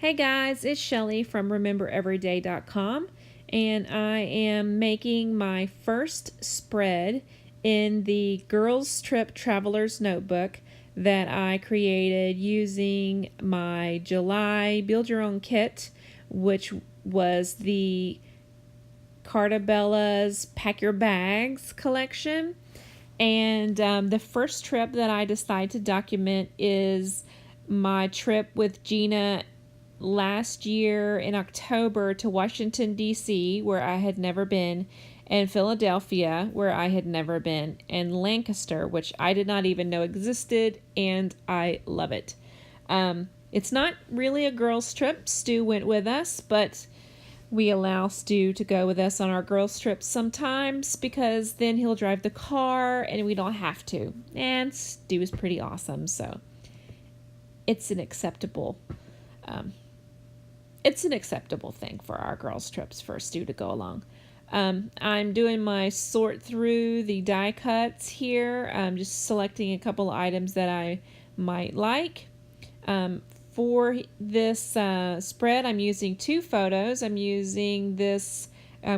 Hey guys, it's Shellie from RememberEveryday.com, and I am making my first spread in the Girls Trip Traveler's Notebook that I created using my July Build Your Own Kit, which was the Carta Bella's Pack Your Bags collection. And the first trip that I decided to document is my trip with Gina last year in October to Washington, D.C., where I had never been, and Philadelphia, where I had never been, and Lancaster, which I did not even know existed, and I love it. It's not really a girls' trip. Stu went with us, but we allow Stu to go with us on our girls' trips sometimes because then he'll drive the car and we don't have to. And Stu is pretty awesome, so it's an acceptable thing for our girls' trips for Stu to go along. I'm doing my sort through the die cuts here. I'm just selecting a couple of items that I might like. For this spread, I'm using two photos. I'm using this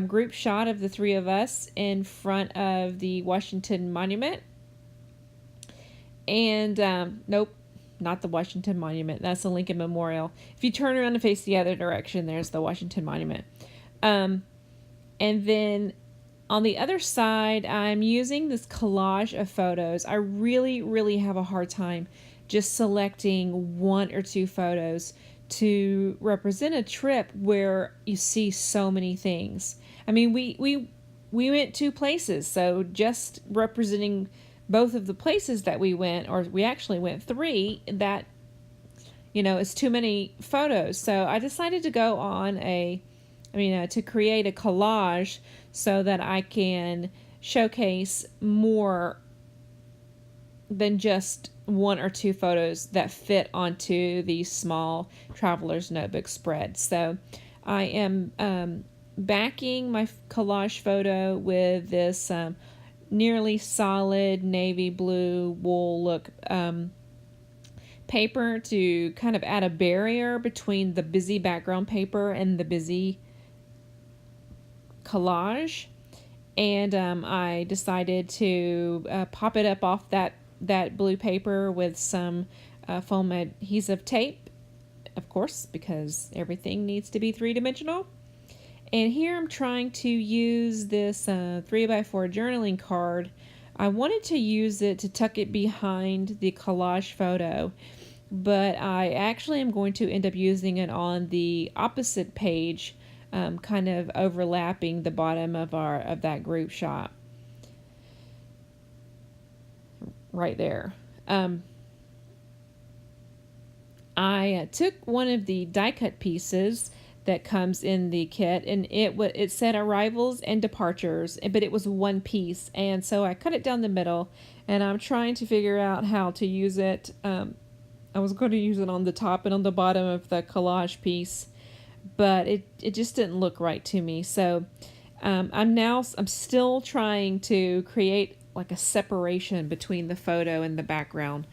group shot of the three of us in front of the Washington Monument. And, nope, not the Washington Monument. That's the Lincoln Memorial. If you turn around and face the other direction, there's the Washington Monument. And then on the other side, I'm using this collage of photos. I really have a hard time just selecting one or two photos to represent a trip where you see so many things. I mean, we went two places, so just representing both of the places that we went, or we actually went three, that, is too many photos. So I decided to go on to create a collage so that I can showcase more than just one or two photos that fit onto these small traveler's notebook spreads. So I am backing my collage photo with this nearly solid navy blue wool look paper to kind of add a barrier between the busy background paper and the busy collage. And I decided to pop it up off that blue paper with some foam adhesive tape, of course, because everything needs to be three-dimensional. And here I'm trying to use this 3x4 journaling card. I wanted to use it to tuck it behind the collage photo, but I actually am going to end up using it on the opposite page, kind of overlapping the bottom of that group shot. Right there. I took one of the die cut pieces that comes in the kit, and it said arrivals and departures, but it was one piece, and so I cut it down the middle, and I'm trying to figure out how to use it. I was going to use it on the top and on the bottom of the collage piece, but it just didn't look right to me. So I'm still trying to create like a separation between the photo and the background,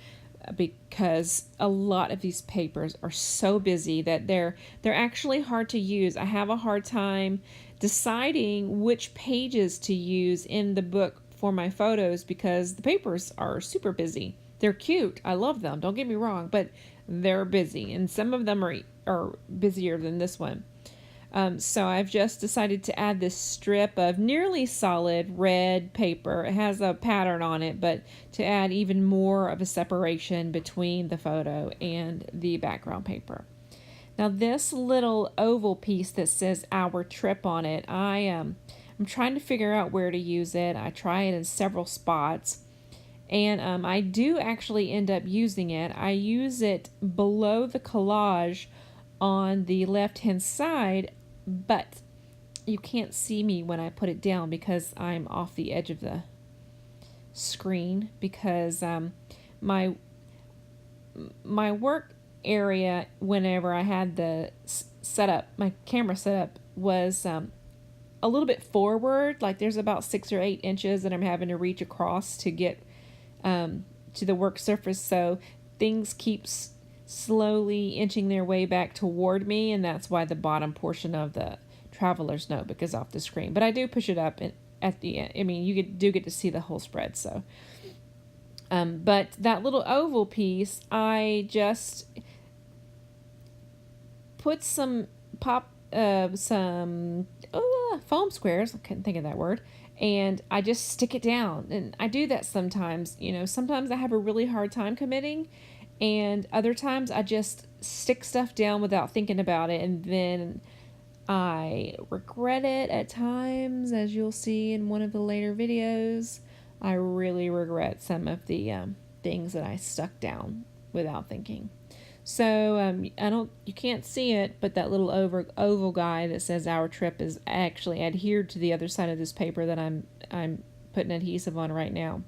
because a lot of these papers are so busy that they're actually hard to use. I have a hard time deciding which pages to use in the book for my photos because the papers are super busy. They're cute. I love them. Don't get me wrong, but they're busy, and some of them are busier than this one. So I've just decided to add this strip of nearly solid red paper. It has a pattern on it, but to add even more of a separation between the photo and the background paper. Now this little oval piece that says our trip on it, I'm trying to figure out where to use it. I try it in several spots, and I do actually end up using it. I use it below the collage on the left-hand side, but you can't see me when I put it down because I'm off the edge of the screen, because my work area, whenever I had the setup, my camera setup, was a little bit forward. Like there's about 6 or 8 inches that I'm having to reach across to get to the work surface, so things keeps slowly inching their way back toward me, and that's why the bottom portion of the traveler's notebook is off the screen. But I do push it up at the end. I mean, do get to see the whole spread. So, but that little oval piece, I just put some foam squares. I couldn't think of that word. And I just stick it down. And I do that sometimes. Sometimes I have a really hard time committing, and other times I just stick stuff down without thinking about it, and then I regret it at times, as you'll see in one of the later videos. I really regret some of the things that I stuck down without thinking. So you can't see it, but that little oval guy that says our trip is actually adhered to the other side of this paper that I'm putting adhesive on right now.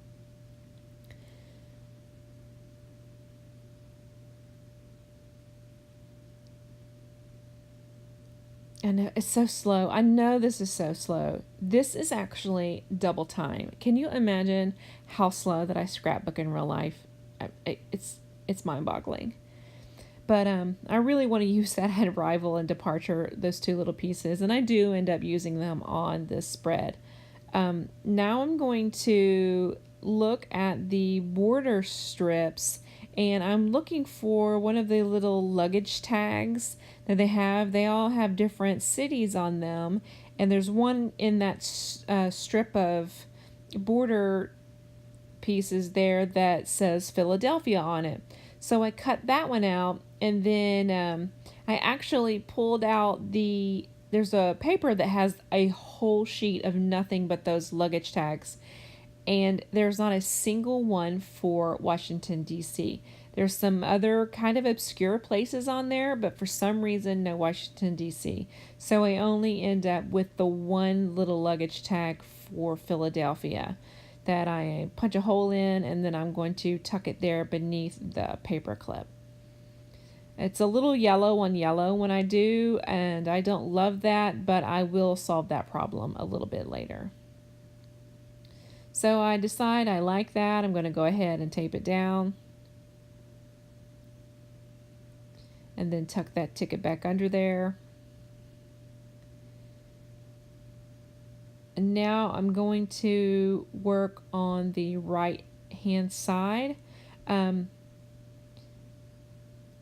I know it's so slow. I know this is so slow. This is actually double time. Can you imagine how slow that I scrapbook in real life? It's mind-boggling. But I really want to use that arrival and departure, those two little pieces, and I do end up using them on this spread. Now I'm going to look at the border strips, and I'm looking for one of the little luggage tags that they have. They all have different cities on them, and there's one in that strip of border pieces there that says Philadelphia on it. So I cut that one out, and then I actually pulled out there's a paper that has a whole sheet of nothing but those luggage tags, and there's not a single one for Washington, D.C. There's some other kind of obscure places on there, but for some reason, no Washington, D.C. So I only end up with the one little luggage tag for Philadelphia that I punch a hole in, and then I'm going to tuck it there beneath the paper clip. It's a little yellow on yellow when I do, and I don't love that, but I will solve that problem a little bit later. So I decide I like that. I'm going to go ahead and tape it down, and then tuck that ticket back under there. And now I'm going to work on the right hand side.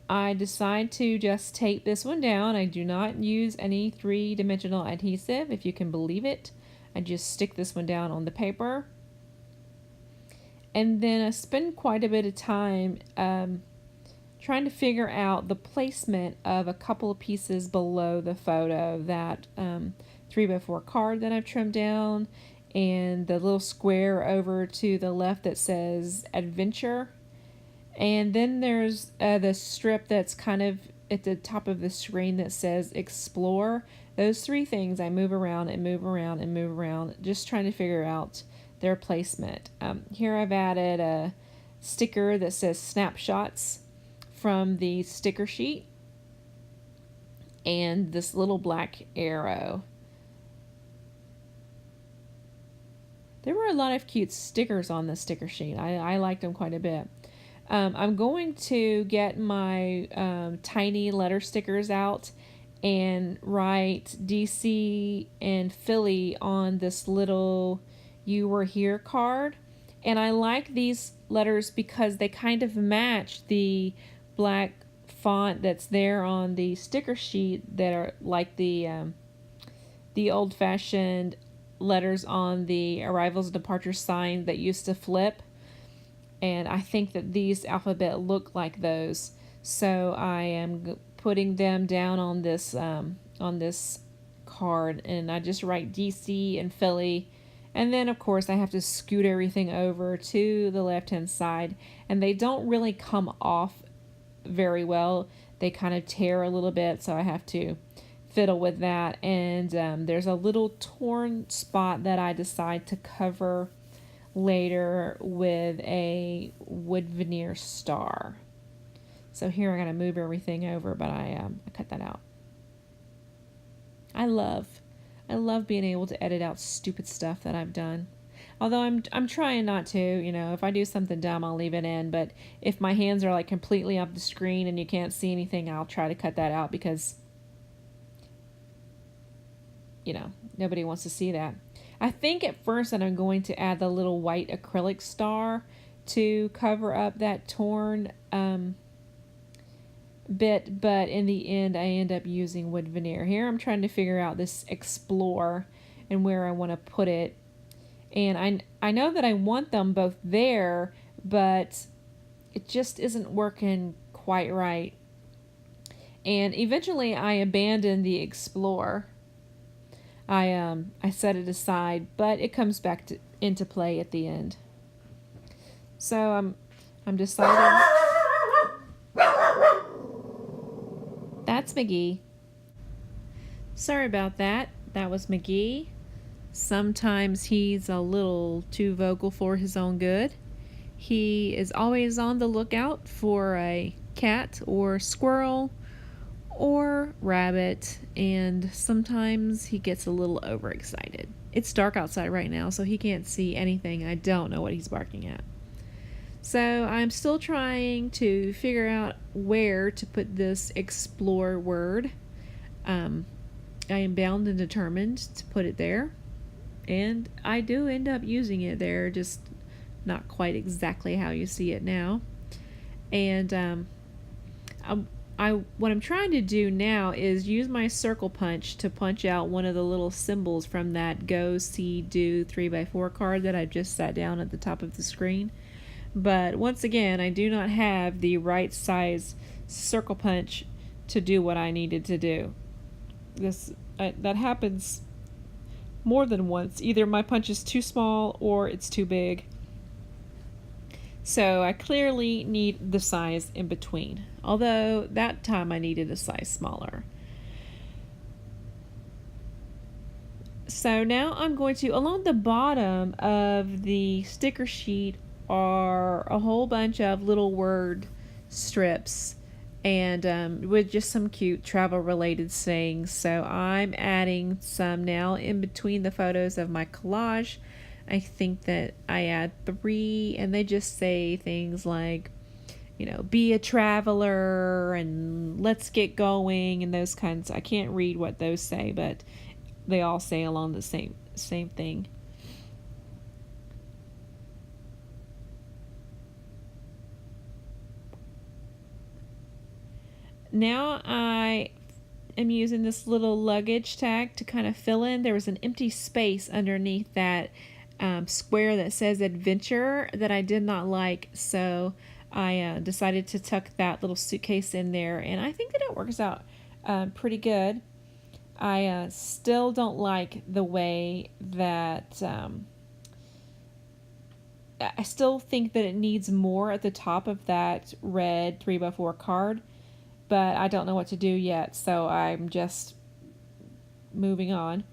I decide to just tape this one down. I do not use any 3-dimensional adhesive, if you can believe it. I just stick this one down on the paper. And then I spend quite a bit of time trying to figure out the placement of a couple of pieces below the photo, that 3x4 card that I've trimmed down, and the little square over to the left that says adventure. And then there's the strip that's kind of at the top of the screen that says explore. Those three things I move around and move around and move around, just trying to figure out their placement. Here I've added a sticker that says snapshots from the sticker sheet, and this little black arrow. There were a lot of cute stickers on the sticker sheet. I liked them quite a bit. I'm going to get my tiny letter stickers out and write DC and Philly on this little "You Were Here" card. And I like these letters because they kind of match the black font that's there on the sticker sheet, that are like the old-fashioned letters on the arrivals and departures sign that used to flip. And I think that these alphabet look like those, so I am putting them down on this card, and I just write DC and Philly, and then of course I have to scoot everything over to the left hand side, and they don't really come off very well. They kind of tear a little bit, so I have to fiddle with that. And there's a little torn spot that I decide to cover later with a wood veneer star. So here I gotta move everything over, but I cut that out. I love being able to edit out stupid stuff that I've done. Although I'm trying not to, if I do something dumb, I'll leave it in. But if my hands are like completely off the screen and you can't see anything, I'll try to cut that out because, nobody wants to see that. I think at first that I'm going to add the little white acrylic star to cover up that torn bit, but in the end I end up using wood veneer. Here I'm trying to figure out this explore and where I want to put it. And I know that I want them both there, but it just isn't working quite right. And eventually I abandoned the explore. I set it aside, but it comes back into play at the end. So I'm deciding. That's McGee. Sorry about that. That was McGee. Sometimes he's a little too vocal for his own good. He is always on the lookout for a cat or squirrel or rabbit, and sometimes he gets a little overexcited. It's dark outside right now, so he can't see anything. I don't know what he's barking at. So I'm still trying to figure out where to put this explore word. I am bound and determined to put it there, and I do end up using it there, just not quite exactly how you see it now. And what I'm trying to do now is use my circle punch to punch out one of the little symbols from that Go, See, Do 3x4 card that I just sat down at the top of the screen. But once again, I do not have the right size circle punch to do what I needed to do. That happens more than once. Either my punch is too small or it's too big. So I clearly need the size in between. Although that time I needed a size smaller. So now I'm going to, along the bottom of the sticker sheet are a whole bunch of little word strips and with just some cute travel related sayings. So I'm adding some now in between the photos of my collage. I think that I add 3, and they just say things like, be a traveler and let's get going and those kinds. I can't read what those say, but they all say along the same thing. Now I am using this little luggage tag to kind of fill in. There was an empty space underneath that square that says adventure that I did not like, so I decided to tuck that little suitcase in there, and I think that it works out pretty good. I still don't like the way that I still think that it needs more at the top of that red 3x4 card, but I don't know what to do yet, so I'm just moving on.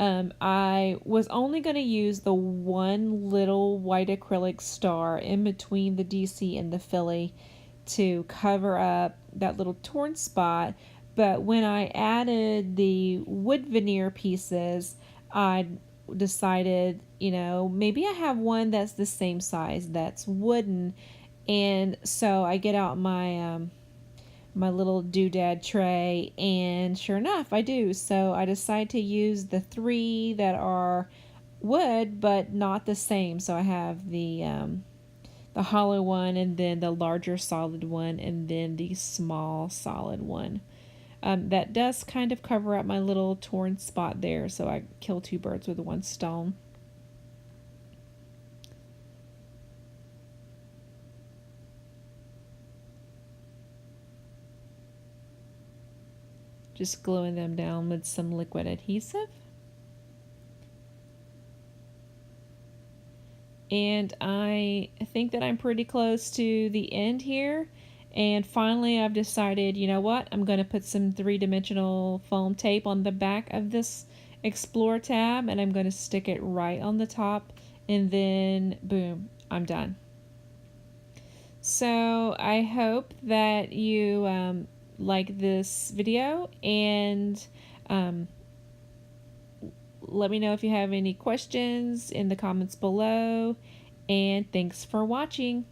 I was only going to use the one little white acrylic star in between the DC and the Philly to cover up that little torn spot, but when I added the wood veneer pieces, I decided, maybe I have one that's the same size that's wooden, and so I get out my my little doodad tray, and sure enough I do. So I decide to use the 3 that are wood but not the same. So I have the hollow one, and then the larger solid one, and then the small solid one. That does kind of cover up my little torn spot there, so I kill 2 birds with 1 stone. Just gluing them down with some liquid adhesive. And I think that I'm pretty close to the end here. And finally I've decided, you know what, I'm going to put some 3-dimensional foam tape on the back of this Explore tab, and I'm going to stick it right on the top, and then boom, I'm done. So I hope that you like this video, and let me know if you have any questions in the comments below. And thanks for watching.